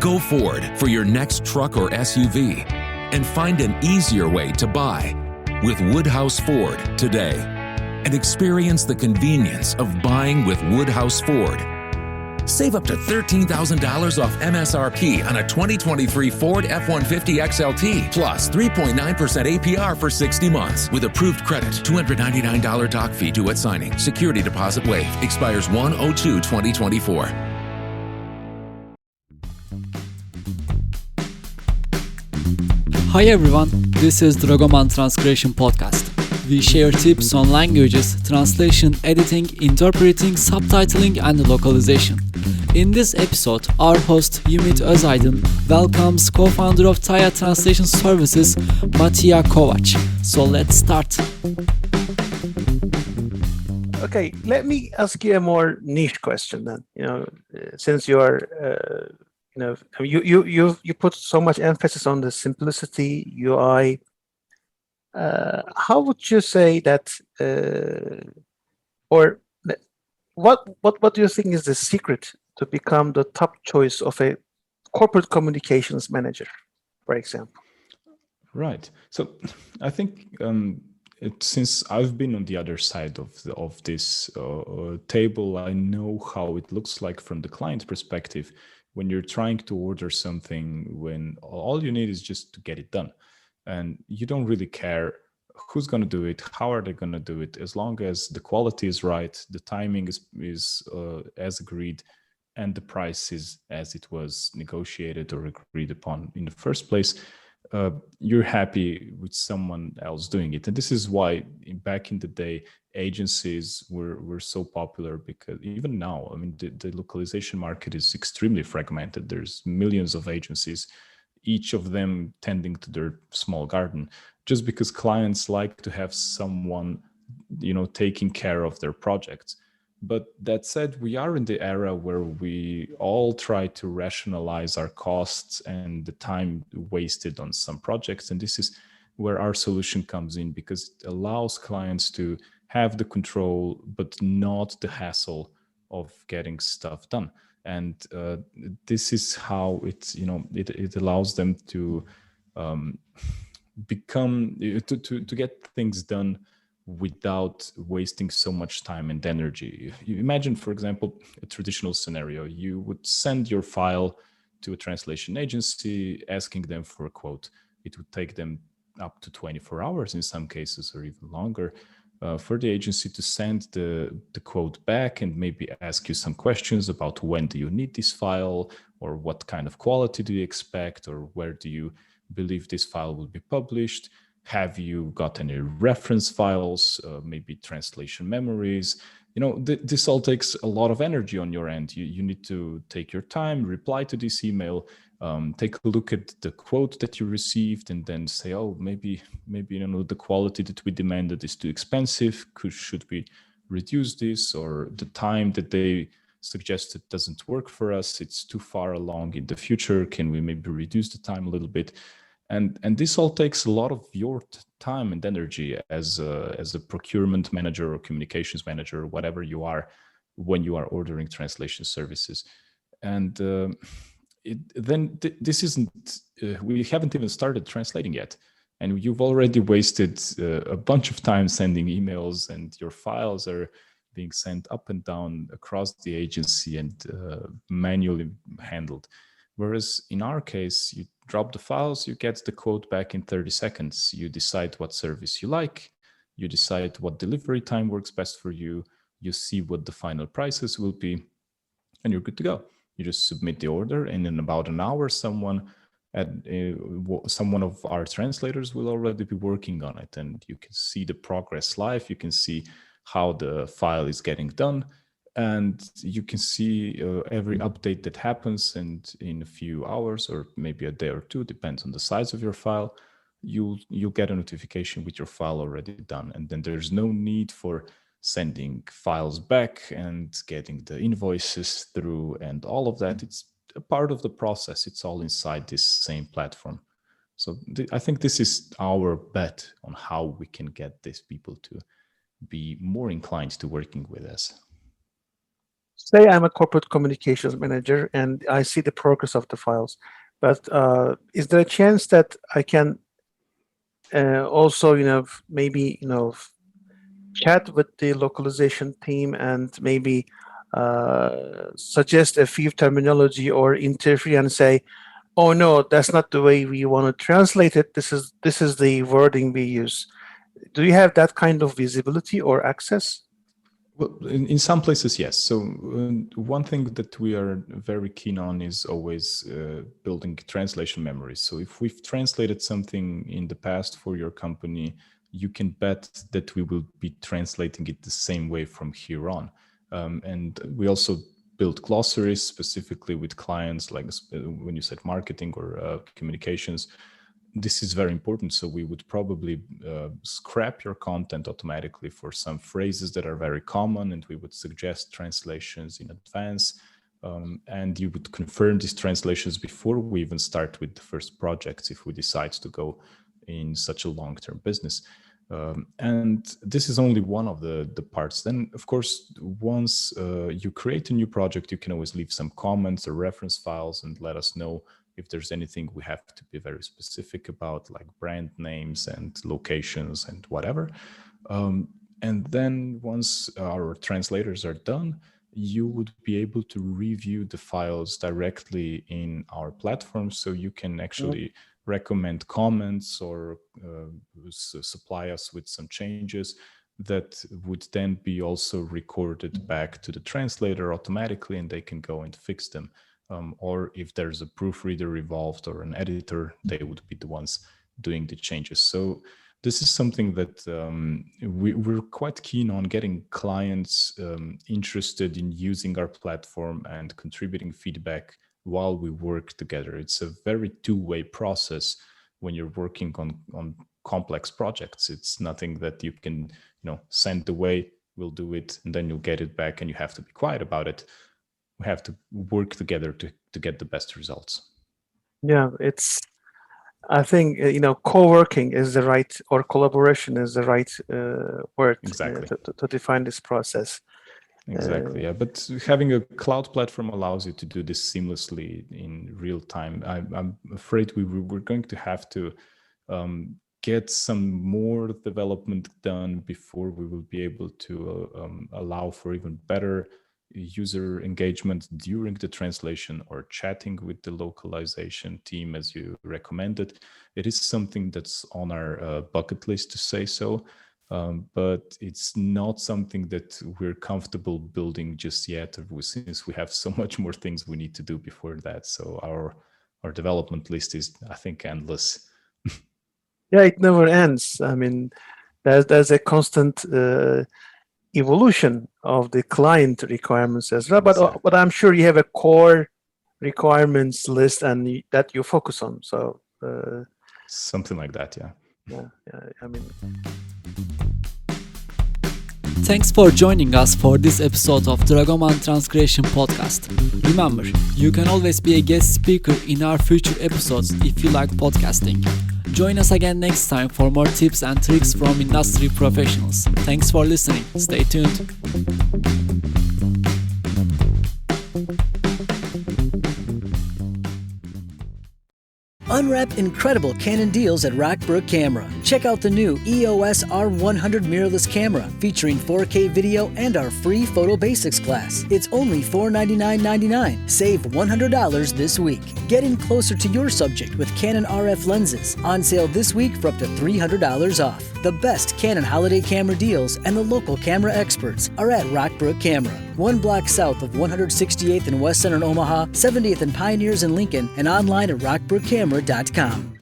Go Ford for your next truck or SUV and find an easier way to buy with Woodhouse Ford today, and experience the convenience of buying with Woodhouse Ford. Save up to $13,000 off MSRP on a 2023 Ford F-150 XLT, plus 3.9% APR for 60 months with approved credit. $299 doc fee due at signing. Security deposit waived. Expires 1/02/2024. Hi everyone, this is Dragoman Transcription Podcast. We share tips on languages, translation, editing, interpreting, subtitling, and localization. In this episode, our host Ümit Özaydın welcomes co-founder of Taya Translation Services, Matija Kovac. So let's start. Okay, let me ask you a more niche question then. Since you are, you put so much emphasis on the Simplicty UI. How would you say that, or what do you think is the secret to become the top choice of a corporate communications manager, for example? Right. So I think since I've been on the other side of this table, I know how it looks like from the client perspective when you're trying to order something, when all you need is just to get it done. And you don't really care who's going to do it, how are they going to do it, as long as the quality is right, the timing is as agreed, and the price is as it was negotiated or agreed upon in the first place. You're happy with someone else doing it. And this is why back in the day, agencies were so popular, because even now, I mean, the localization market is extremely fragmented. There's millions of agencies, each of them tending to their small garden, just because clients like to have someone, taking care of their projects. But that said, we are in the era where we all try to rationalize our costs and the time wasted on some projects. And this is where our solution comes in, because it allows clients to have the control, but not the hassle of getting stuff done. And this is how it allows them to to get things done without wasting so much time and energy. You imagine, for example, a traditional scenario. You would send your file to a translation agency asking them for a quote. It would take them up to 24 hours in some cases, or even longer, for the agency to send the quote back and maybe ask you some questions about when do you need this file, or what kind of quality do you expect, or where do you believe this file will be published. Have you got any reference files, maybe translation memories? This all takes a lot of energy on your end. You need to take your time, reply to this email, take a look at the quote that you received, and then say, oh, maybe the quality that we demanded is too expensive. Should we reduce this? Or the time that they suggested doesn't work for us. It's too far along in the future. Can we maybe reduce the time a little bit? And this all takes a lot of your time and energy as a procurement manager or communications manager, or whatever you are, when you are ordering translation services. And this isn't, we haven't even started translating yet. And you've already wasted a bunch of time sending emails, and your files are being sent up and down across the agency and manually handled. Whereas in our case, you drop the files, you get the quote back in 30 seconds. You decide what service you like. You decide what delivery time works best for you. You see what the final prices will be, and you're good to go. You just submit the order, and in about an hour, someone of our translators will already be working on it, and you can see the progress live. You can see how the file is getting done, and you can see every update that happens. And in a few hours, or maybe a day or two, depends on the size of your file, you'll get a notification with your file already done. And then there's no need for sending files back and getting the invoices through and all of that. It's a part of the process. It's all inside this same platform. So I think this is our bet on how we can get these people to be more inclined to working with us. say I'm a corporate communications manager and I see the progress of the files, but is there a chance that I can also, maybe, chat with the localization team and maybe suggest a few terminology or interfere and say, oh no, that's not the way we want to translate it. This is the wording we use. Do you have that kind of visibility or access? Well, in some places, yes. So one thing that we are very keen on is always building translation memories. So if we've translated something in the past for your company, you can bet that we will be translating it the same way from here on. And we also build glossaries specifically with clients, like when you said marketing or communications. This is very important. So we would probably scrap your content automatically for some phrases that are very common, and we would suggest translations in advance. And you would confirm these translations before we even start with the first projects if we decide to go in such a long-term business. And this is only one of the parts. Then, of course, once you create a new project, you can always leave some comments or reference files and let us know if there's anything we have to be very specific about, like brand names and locations and whatever. And then once our translators are done, you would be able to review the files directly in our platform. So you can actually recommend comments or supply us with some changes that would then be also recorded back to the translator automatically, and they can go and fix them. Or if there's a proofreader involved or an editor, they would be the ones doing the changes. So this is something that we're quite keen on getting clients interested in using our platform and contributing feedback while we work together. It's a very two-way process when you're working on complex projects. It's nothing that you can, send away, we'll do it, and then you'll get it back and you have to be quiet about it. We have to work together to get the best results. Yeah, I think, co-working is the right, or collaboration is the right word Exactly. To define this process. Exactly. Yeah. But having a cloud platform allows you to do this seamlessly in real time. I'm afraid we're going to have to get some more development done before we will be able to allow for even better user engagement during the translation or chatting with the localization team as you recommended. It is something that's on our bucket list, to say so, but it's not something that we're comfortable building just yet, since we have so much more things we need to do before that. So our development list is, I think, endless. Yeah, it never ends. I mean, there's a constant evolution of the client requirements as well. But I'm sure you have a core requirements list and that you focus on. So something like that, yeah. Yeah. I mean. Thanks for joining us for this episode of Dragoman Transcreation Podcast. Remember, you can always be a guest speaker in our future episodes if you like podcasting. Join us again next time for more tips and tricks from industry professionals. Thanks for listening. Stay tuned. Unwrap incredible Canon deals at Rockbrook Camera. Check out the new EOS R100 mirrorless camera featuring 4K video and our free Photo Basics class. It's only $499.99. Save $100 this week. Get in closer to your subject with Canon RF lenses. On sale this week for up to $300 off. The best Canon holiday camera deals and the local camera experts are at Rockbrook Camera. 1 block south of 168th and West Center in Omaha, 70th and Pioneers in Lincoln, and online at rockbrookcamera.com.